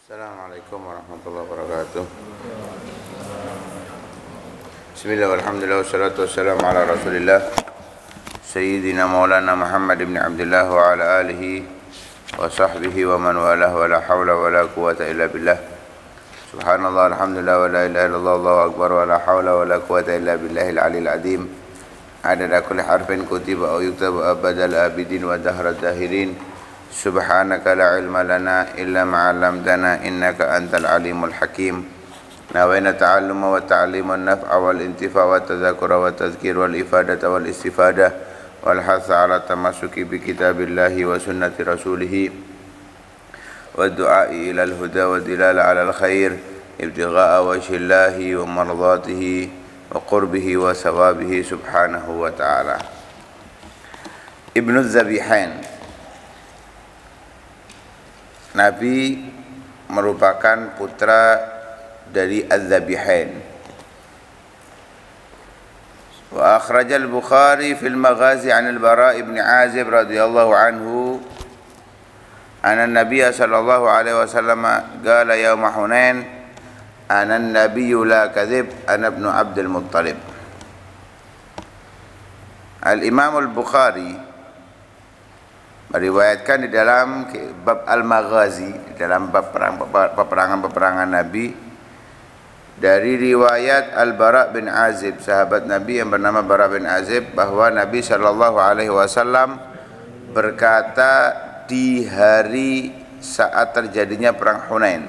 Assalamualaikum warahmatullahi wabarakatuh. Bismillah walhamdulillah wassalatu wassalamu ala rasulillah Sayyidina maulana Muhammad ibn Abdullah wa ala alihi wa sahbihi wa man walah wa la hawla wa la quwata illa billah. Subhanallah alhamdulillah wa la ilaha illallah Allahu akbar wa la hawla wa la quwata illa billahil aliyil azim. Adada kulli harfin kutiba aw yuktabu abadal abidin wa dahra dahirin. Subhanaka la ilma lana illa ma 'allamtana innaka antal alimul hakim. Nawaina ta'alluma wa ta'lima an-naf'a wal intifa' wa tadhakkura wa tadhkir wal ifadata wal istifadah wal hatha 'ala tamassuki bi kitabillahi wa sunnati rasulih wa du'a'i ila al-huda wa dilala 'ala al-khair ibtigha'a wajhillahi wa mardatihi wa qurbihi wa sawabihi subhanahu wa ta'ala. Ibnu Zabihain, Nabi merupakan putra dari Az-Zabihain. Wa akhrajal Bukhari fil Maghazi 'an al-Bara' ibn 'Azib radhiyallahu anhu anna an-nabiy sallallahu alaihi wasallam qala yauma Hunain ana an-nabiyyu la kadhib ana ibnu Abdul Muttalib. Al-Imam al-Bukhari meriwayatkan di dalam bab Al-Maghazi, dalam bab peperangan Nabi, dari riwayat Al-Bara' bin Azib, sahabat Nabi yang bernama Bara' bin Azib, bahwa Nabi sallallahu alaihi wasallam berkata di hari saat terjadinya perang Hunain,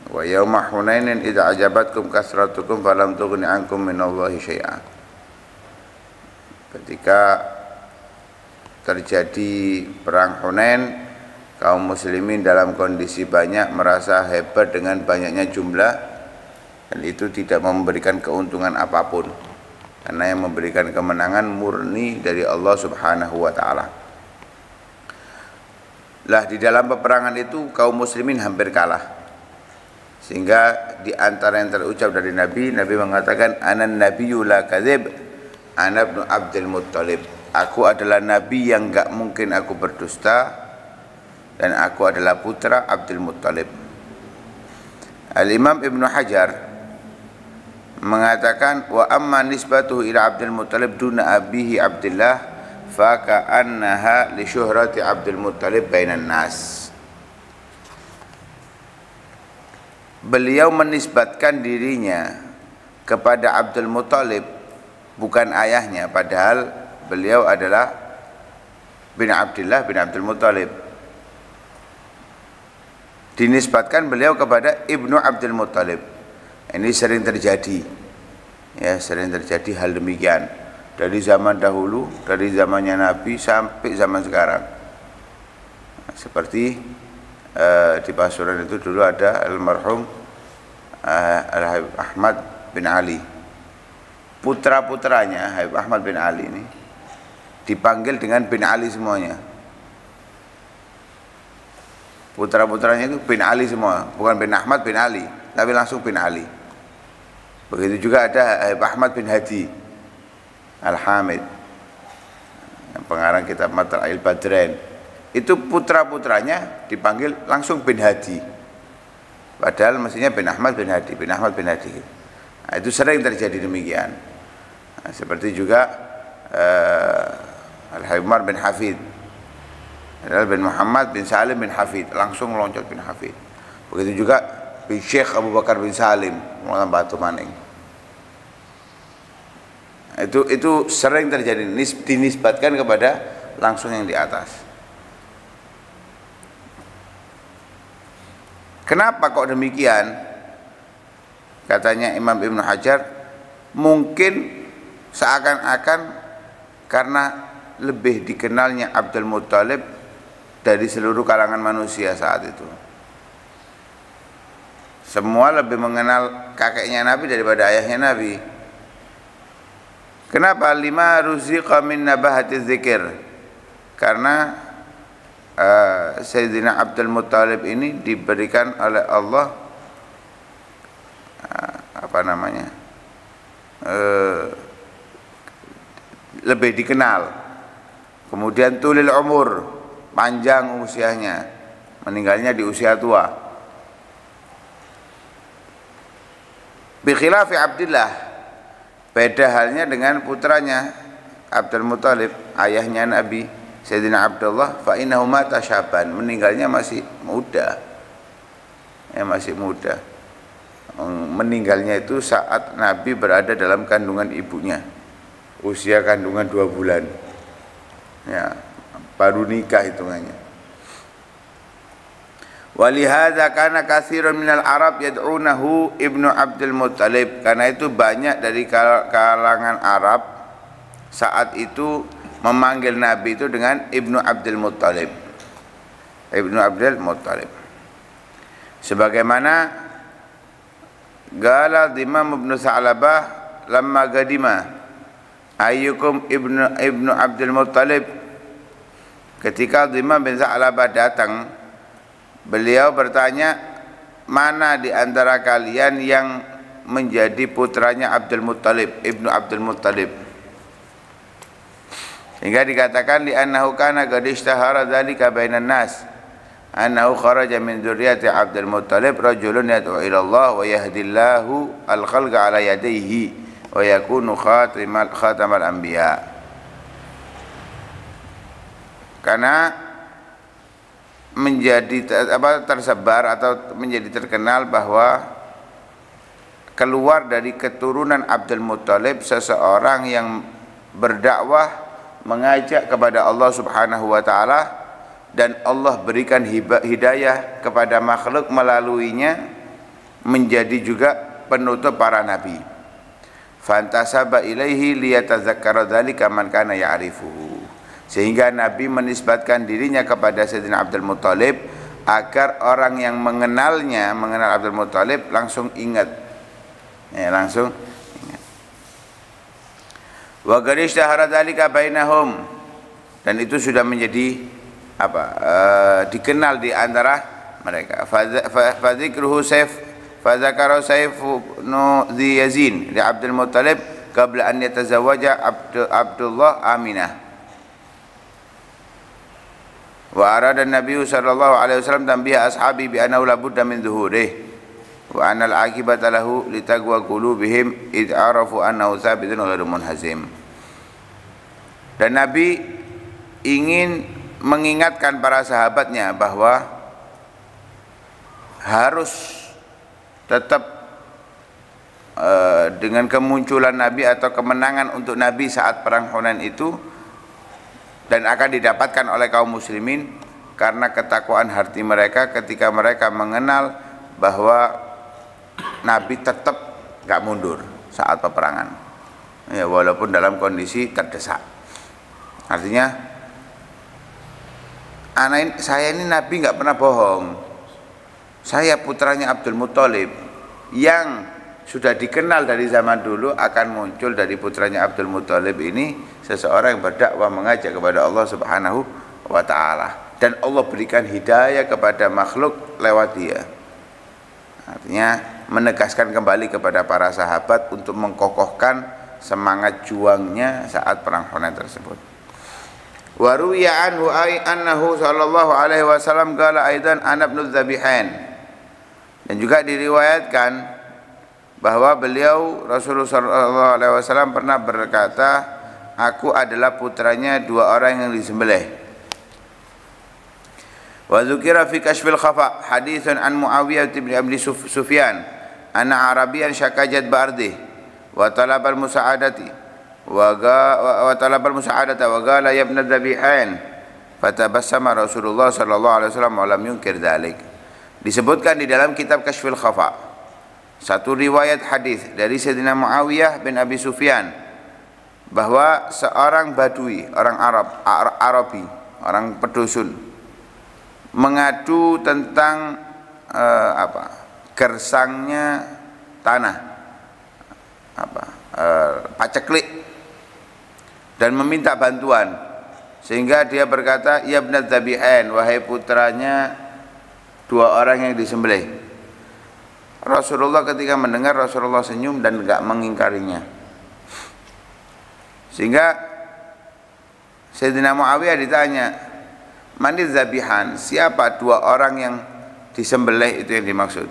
wa yauma Hunainin idza ajabatkum kasratukum falam tughni ankum minallahi syai'a. Ketika terjadi perang Hunain, kaum muslimin dalam kondisi banyak merasa hebat dengan banyaknya jumlah, dan itu tidak memberikan keuntungan apapun, karena yang memberikan kemenangan murni dari Allah Subhanahu wa taala. Lah, di dalam peperangan itu kaum muslimin hampir kalah. Sehingga di antara yang terucap dari Nabi mengatakan anan nabiyyu la kadzib ana ibnu Abdul Muttalib. Aku adalah nabi yang enggak mungkin aku berdusta, dan aku adalah putra Abdul Muttalib. Al-Imam Ibnu Hajar mengatakan wa amma nisbatuhu ila Abdul Muttalib duna abihi Abdullah fa ka'annaha li syuhrati Abdul Muttalib bainan nas. Beliau menisbatkan dirinya kepada Abdul Muttalib, bukan ayahnya, padahal beliau adalah bin Abdullah bin Abdul Muttalib. Dinisbatkan beliau kepada Ibnu Abdul Muttalib. Ini sering terjadi, ya, sering terjadi hal demikian dari zaman dahulu, dari zamannya Nabi sampai zaman sekarang. Seperti di Pasuruan itu dulu ada almarhum Al-Habib Ahmad bin Ali. Putra-putranya Habib Ahmad bin Ali ini dipanggil dengan bin Ali semuanya. Putra-putranya itu bin Ali semua, bukan bin Ahmad bin Ali, tapi langsung bin Ali. Begitu juga ada Habib Ahmad bin Hadi Al-Hamid, yang pengarang kitab Matla'il Badrain. Itu putra-putranya dipanggil langsung bin Hadi, padahal mestinya bin Ahmad bin Hadi, bin Ahmad bin Hadi. Nah, itu sering terjadi demikian. Nah, seperti juga Al-Habib Umar bin Hafid adalah bin Muhammad bin Salim bin Hafid, langsung loncat bin Hafid. Begitu juga bin Syekh Abu Bakar bin Salim Muhammad Batu Maning. Nah, itu sering terjadi, dinisbatkan kepada langsung yang di atas. Kenapa kok demikian? Katanya Imam Ibnu Hajar, mungkin seakan-akan karena lebih dikenalnya Abdul Muttalib dari seluruh kalangan manusia saat itu. Semua lebih mengenal kakeknya Nabi daripada ayahnya Nabi. Kenapa? Lima ruziqa min nabahati dzikir. Karena Sayyidina Abdul Muttalib ini diberikan oleh Allah lebih dikenal, kemudian tulil umur, panjang usianya, meninggalnya di usia tua. Bi khilafi Abdillah, beda halnya dengan putranya Abdul Muthalib, ayahnya Nabi Sayyidina Abdullah, fa innahu mata syaban, meninggalnya masih muda. Ya, masih muda. Meninggalnya itu saat Nabi berada dalam kandungan ibunya. Usia kandungan 2 bulan. Ya, baru nikah hitungannya. Walihadza kana katsirun minal Arab yad'unahu Ibnu Abdul Muthalib, karena itu banyak dari kalangan Arab saat itu memanggil Nabi itu dengan Ibnu Abdul Muthalib. Ibnu Abdul Muthalib. Sebagaimana Gala Dimam Ibnu Sa'labah lamma gadima ayyukum Ibnu Abdul Muthalib, ketika Dimam bin Sa'labah datang, beliau bertanya, mana di antara kalian yang menjadi putranya Abdul Muthalib, Ibnu Abdul Muthalib. Hingga dikatakan li annahu kana qad ishtahara dzalika bainan nas annahu kharaja min dzurriyyati Abdul Muthalib rajulun yad'u ila Allah wa yahdillahu al-khalqa ala yadayhi wa yakunu khatamal anbiya. Karena menjadi tersebar atau menjadi terkenal bahwa keluar dari keturunan Abdul Muthalib seseorang yang berdakwah, mengajak kepada Allah Subhanahu wa taala, dan Allah berikan hidayah kepada makhluk melaluinya, menjadi juga penutup para nabi. Fantasaba ilaihi liyatazakkara dzalika man kana ya'rifuhu. Sehingga Nabi menisbatkan dirinya kepada Sayyidina Abdul Muthalib agar orang yang mengenal Abdul Muthalib langsung ingat. Ya, langsung ingat. Wa qad ishtahara dzalika bainahum, dan itu sudah menjadi dikenal di antara mereka. Fa dzikruhu Saif fa dzakara Saif nu Yazin li Abdul Muthalib qabla an yatazawwaja Abdullah Aminah. Wa arada an-nabiy sallallahu alaihi wasallam tanbiha ashabi bi annahu la budda min dhuhurihi wa anna al-aqibata lahu litaqwa qulubihim id arafu annahu thabitun ghairu munhazim. Dan Nabi ingin mengingatkan para sahabatnya bahwa harus tetap dengan kemunculan Nabi atau kemenangan untuk Nabi saat perang Hunain itu, dan akan didapatkan oleh kaum muslimin karena ketakwaan hati mereka ketika mereka mengenal bahwa Nabi tetap gak mundur saat peperangan, ya, walaupun dalam kondisi terdesak. Artinya saya ini Nabi gak pernah bohong, saya putranya Abdul Muthalib yang sudah dikenal dari zaman dulu, akan muncul dari putranya Abdul Muthalib ini seseorang yang berdakwah mengajak kepada Allah Subhanahu wa taala, dan Allah berikan hidayah kepada makhluk lewat dia. Artinya menegaskan kembali kepada para sahabat untuk mengkokohkan semangat juangnya saat perang Hunain tersebut. Wa ruwiya anhu annahu sallallahu alaihi wasallam qala aidan ana ibnu dzabihain, dan juga diriwayatkan bahwa beliau Rasulullah sallallahu alaihi wasallam pernah berkata, aku adalah putranya 2 orang yang disembelih. Wa dzukira fi kashfil khafa haditsun an Muawiyah bin Abi Sufyan anna Arabiyan syakajat ba'dih wa talabal musa'adati wa talabal musa'adata wa qala ya ibn dzabihain fatabassama Rasulullah sallallahu alaihi wasallam wa lam yunkir dzalik. Disebutkan di dalam kitab Kashfil Khafa satu riwayat hadis dari Sayyidina Muawiyah bin Abi Sufyan bahwa seorang badui, orang Arabi, orang pedusun, mengadu tentang gersangnya tanah, paceklik, dan meminta bantuan, sehingga dia berkata, ya ibn dzabihain, wahai putranya 2 orang yang disembelih. Rasulullah ketika mendengar, Rasulullah senyum dan enggak mengingkarinya. Sehingga Sayyidina Muawiyah ditanya, Manil zabihan, siapa dua orang yang disembelih itu yang dimaksud.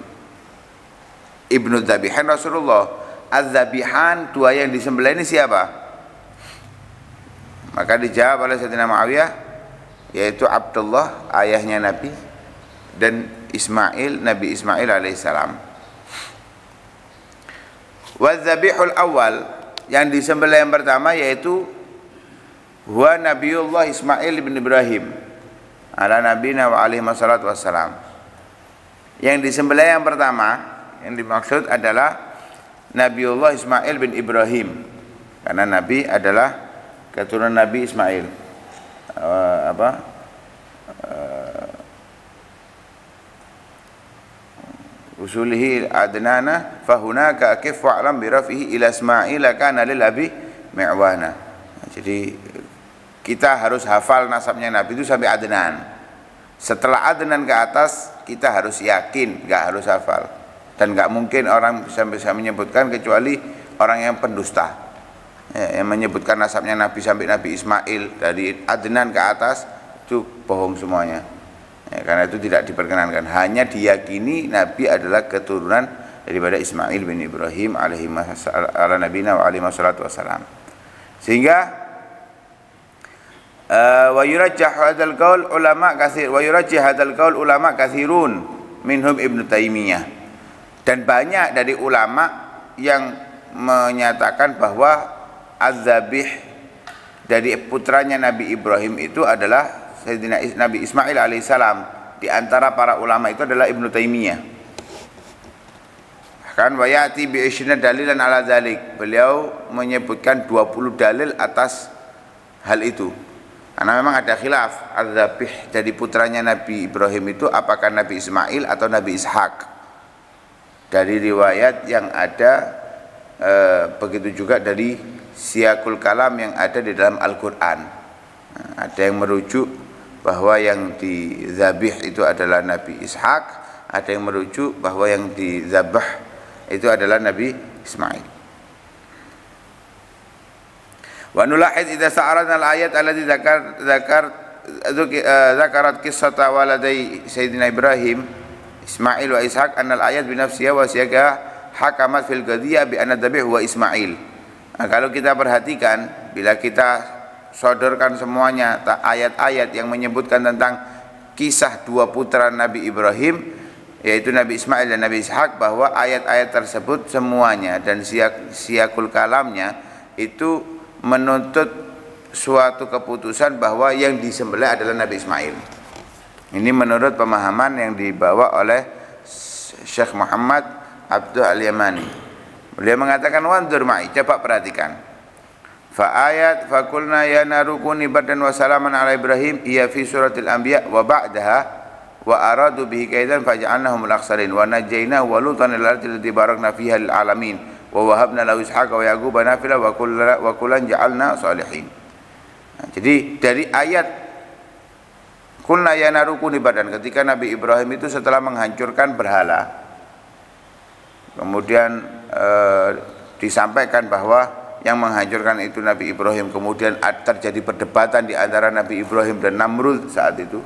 Ibnu Zabihan Rasulullah. Az-zabihan, dua yang disembelih ini siapa? Maka dijawab oleh Sayyidina Muawiyah, yaitu Abdullah ayahnya Nabi dan Ismail, Nabi Ismail alaihissalam. Waz-zabihul awal, yang disembelih yang pertama yaitu huwa Nabiullah Ismail bin Ibrahim ala nabiyina wa alaihi wassalatu wassalam. Yang disembelih yang pertama yang dimaksud adalah Nabiullah Ismail bin Ibrahim, karena Nabi adalah keturunan Nabi Ismail. Usulihi adnana fahunaka akif wa'lam birafihi ila Ismail kana lil abi mi'wana. Jadi kita harus hafal nasabnya Nabi itu sampai Adnan. Setelah Adnan ke atas kita harus yakin, nggak harus hafal. Dan nggak mungkin orang bisa menyebutkan kecuali orang yang pendusta, yang menyebutkan nasabnya Nabi sampai Nabi Ismail dari Adnan ke atas itu bohong semuanya. Karena itu tidak diperkenankan. Hanya diyakini Nabi adalah keturunan daripada Ismail bin Ibrahim alaihi wassalam. Sehingga wa yurajjah hadzal qaul ulama katsir wa yurajjih hadzal qaul ulama katsirun minhum Ibnu Taimiyah. Dan banyak dari ulama yang menyatakan bahwa az-zabih dari putranya Nabi Ibrahim itu adalah Sayyidina Nabi Ismail alaihissalam. Di antara para ulama itu adalah Ibnu Taimiyah. Bahkan wa ya'ti bi isyna dalilan ala dzalik. Beliau menyebutkan 20 dalil atas hal itu. Karena memang ada khilaf az-zabih dari putranya Nabi Ibrahim itu apakah Nabi Ismail atau Nabi Ishak. Dari riwayat yang ada, begitu juga dari siyakul kalam yang ada di dalam Al-Quran. Ada yang merujuk bahwa yang dizabih itu adalah Nabi Ishak, ada yang merujuk bahwa yang dizabah itu adalah Nabi Ismail. Wa nulahid idza sa'arana al-ayat allati zakarat qissata waladai Sayyidina Ibrahim Ismail wa Ishaq annal ayat binafsiyah wa siyaga hakamat fil qadiyah bi anna dzabih wa Ismail. Nah, kalau kita perhatikan, bila kita sodorkan semuanya ayat-ayat yang menyebutkan tentang kisah dua putra Nabi Ibrahim, yaitu Nabi Ismail dan Nabi Ishaq, bahwa ayat-ayat tersebut semuanya dan siyakul kalamnya itu menuntut suatu keputusan bahwa yang disembelih adalah Nabi Ismail. Ini menurut pemahaman yang dibawa oleh Syekh Muhammad Abdul Al-Yamani. Beliau mengatakan wanzur ma'i, coba perhatikan. Fa ayat fa qulna ya naru kuni bardan wa salaman ala Ibrahim iya fi suratil anbiya wa ba'daha wa aradu bihi kaidan faj'alnahum al-akhsarin wa najaynahu wa lutan lil ardi allati barakna fiha lil alamin wa wahabna lahu ishaqa wa yaquba nafila wa kullan ja'alna salihin. Nah, jadi dari ayat Kulna ya narukuni badan, ketika Nabi Ibrahim itu setelah menghancurkan berhala, kemudian disampaikan bahwa yang menghancurkan itu Nabi Ibrahim. Kemudian terjadi perdebatan di antara Nabi Ibrahim dan Namrud saat itu,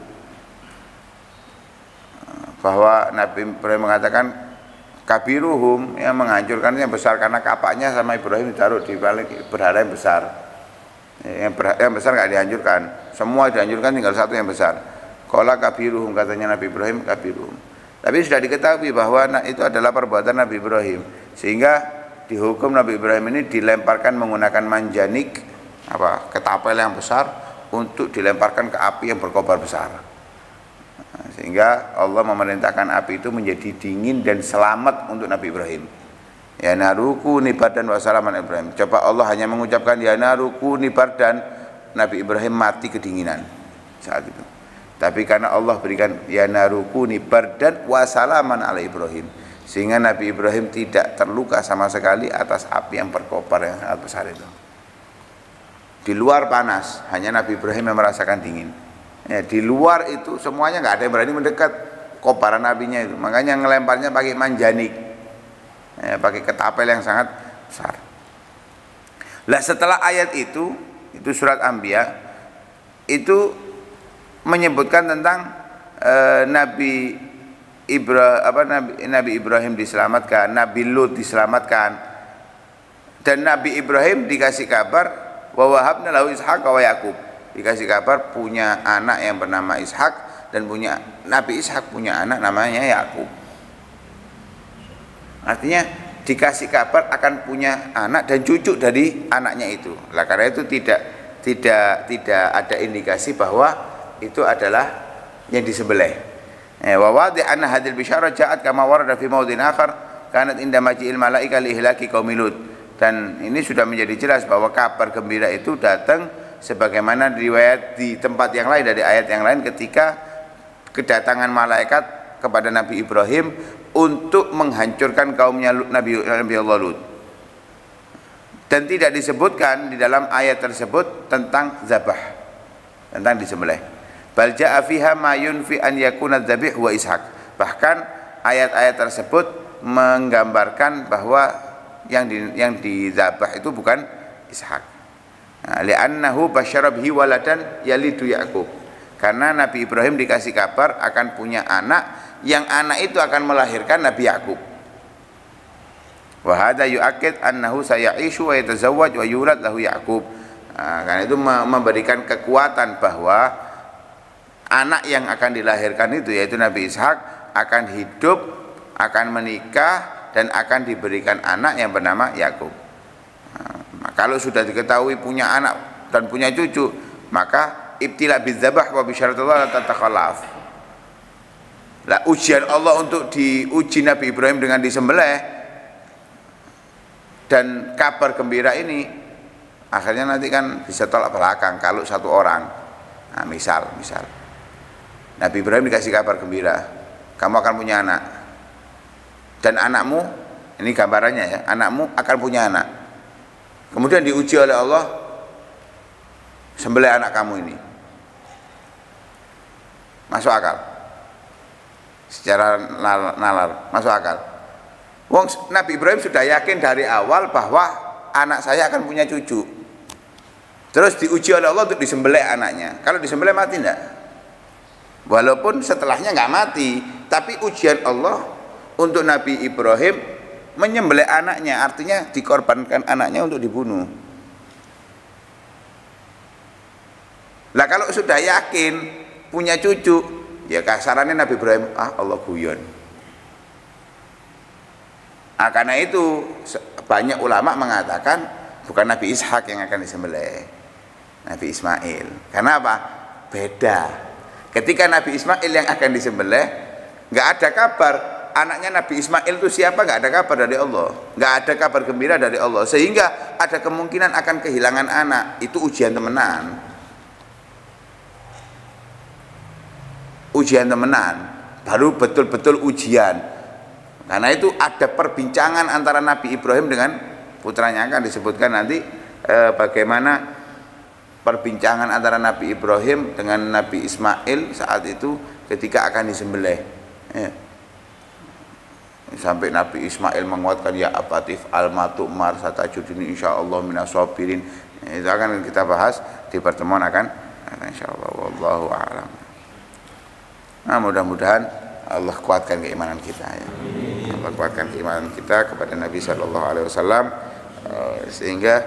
bahwa Nabi Ibrahim mengatakan kabiruhum, yang menghancurkan yang besar, karena kapaknya sama Ibrahim ditaruh di balik berhala yang besar. Yang besar nggak dihancurkan, semua dihancurkan, tinggal satu yang besar. Qala kabiruhum, katanya Nabi Ibrahim kabiruhum. Tapi sudah diketahui bahwa itu adalah perbuatan Nabi Ibrahim, sehingga dihukum Nabi Ibrahim ini dilemparkan menggunakan manjanik, ketapel yang besar, untuk dilemparkan ke api yang berkobar besar. Sehingga Allah memerintahkan api itu menjadi dingin dan selamat untuk Nabi Ibrahim. Ya naruku nibardan wa salaman Ibrahim. Coba Allah hanya mengucapkan ya naruku nibardan, Nabi Ibrahim mati kedinginan saat itu. Tapi karena Allah berikan ya naruku nibardan wa salaman ala Ibrahim, sehingga Nabi Ibrahim tidak terluka sama sekali atas api yang berkobar yang sangat besar itu. Di luar panas, hanya Nabi Ibrahim yang merasakan dingin. Ya, di luar itu semuanya nggak ada yang berani mendekat kobaran apinya itu. Makanya ngelemparnya pakai manjanik, pakai ketapel yang sangat besar. Lah setelah ayat itu surat Anbiya itu menyebutkan tentang Nabi Ibrahim diselamatkan, Nabi Lut diselamatkan, dan Nabi Ibrahim dikasih kabar wa wahabna lahu Ishaq wa Yaqub, dikasih kabar punya anak yang bernama Ishak, dan Nabi Ishak punya anak namanya Yaqub. Artinya dikasih kabar akan punya anak dan cucu dari anaknya itu. Lah karena itu tidak ada indikasi bahwa itu adalah yang disembelih. Wa wadi anna hadil bisyara ja'at kama warada fi maudin akhar kanat inda maji'il malaika li ihlaki qaumi Lut. Dan ini sudah menjadi jelas bahwa kabar gembira itu datang sebagaimana riwayat di tempat yang lain dari ayat yang lain ketika kedatangan malaikat kepada Nabi Ibrahim untuk menghancurkan kaumnya Nabi Allah Lut. Dan tidak disebutkan di dalam ayat tersebut tentang zabah, tentang disembelih. Bal ja'a fiha ma yunfi an yakuna dzabih wa Ishaq. Bahkan ayat-ayat tersebut menggambarkan bahwa yang dizabah itu bukan Ishak. Nah, li'annahu basyara bihi waladan yalidu Yaqub. Karena Nabi Ibrahim dikasih kabar akan punya anak, yang anak itu akan melahirkan Nabi Yaqub. Wa hadza yu'akkid annahu saya'ishu wa yatazawwaj wa yulad lahu Yaqub. Nah, karena itu memberikan kekuatan bahwa anak yang akan dilahirkan itu yaitu Nabi Ishak akan hidup, akan menikah, dan akan diberikan anak yang bernama Yakub. Nah, kalau sudah diketahui punya anak dan punya cucu, maka ibtila bidzabah wa bisyaratullah la tatakhalaf. Lah ujian Allah untuk diuji Nabi Ibrahim dengan disembelih dan kabar gembira ini akhirnya nanti kan bisa tolak belakang kalau satu orang. Nah, misal Nabi Ibrahim dikasih kabar gembira, kamu akan punya anak, dan anakmu, ini gambarannya ya, anakmu akan punya anak. Kemudian diuji oleh Allah, sembelih anak kamu ini. Masuk akal? Secara nalar, masuk akal. Wong Nabi Ibrahim sudah yakin dari awal bahwa anak saya akan punya cucu. Terus diuji oleh Allah untuk disembelih anaknya. Kalau disembelih mati enggak? Walaupun setelahnya nggak mati, tapi ujian Allah untuk Nabi Ibrahim menyembelih anaknya, artinya dikorbankan anaknya untuk dibunuh. Lah kalau sudah yakin punya cucu, ya kasarannya Nabi Ibrahim, Allah guyon. Karena itu banyak ulama mengatakan bukan Nabi Ishak yang akan disembelih, Nabi Ismail. Karena apa? Beda. Ketika Nabi Ismail yang akan disembelih, nggak ada kabar anaknya Nabi Ismail itu siapa, nggak ada kabar dari Allah, nggak ada kabar gembira dari Allah, sehingga ada kemungkinan akan kehilangan anak. Itu ujian temenan, baru betul-betul ujian. Karena itu ada perbincangan antara Nabi Ibrahim dengan putranya, akan disebutkan nanti bagaimana perbincangan antara Nabi Ibrahim dengan Nabi Ismail saat itu ketika akan disembelih. Sampai Nabi Ismail menguatkan, ya abatif al-matumar satajuduni insyaallah minasabirin. Itu akan kita bahas di pertemuan akan insyaallah, wallahu a'lam. Nah, mudah-mudahan Allah kuatkan keimanan kita ya. Allah kuatkan keimanan kita kepada Nabi sallallahu alaihi wasallam sehingga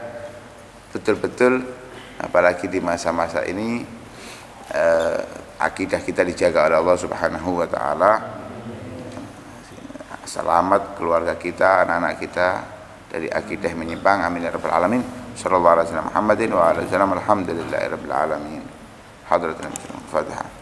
betul-betul apalagi di masa-masa ini akidah kita dijaga oleh Allah Subhanahu wa taala. Selamat keluarga kita, anak-anak kita dari akidah menyimpang. Amin ya rabbal alamin. Sallallahu alaihi wasallam Muhammadin wa ala alihi wasallam. Alhamdulillahirabbil alamin. Hadratul Fatihah.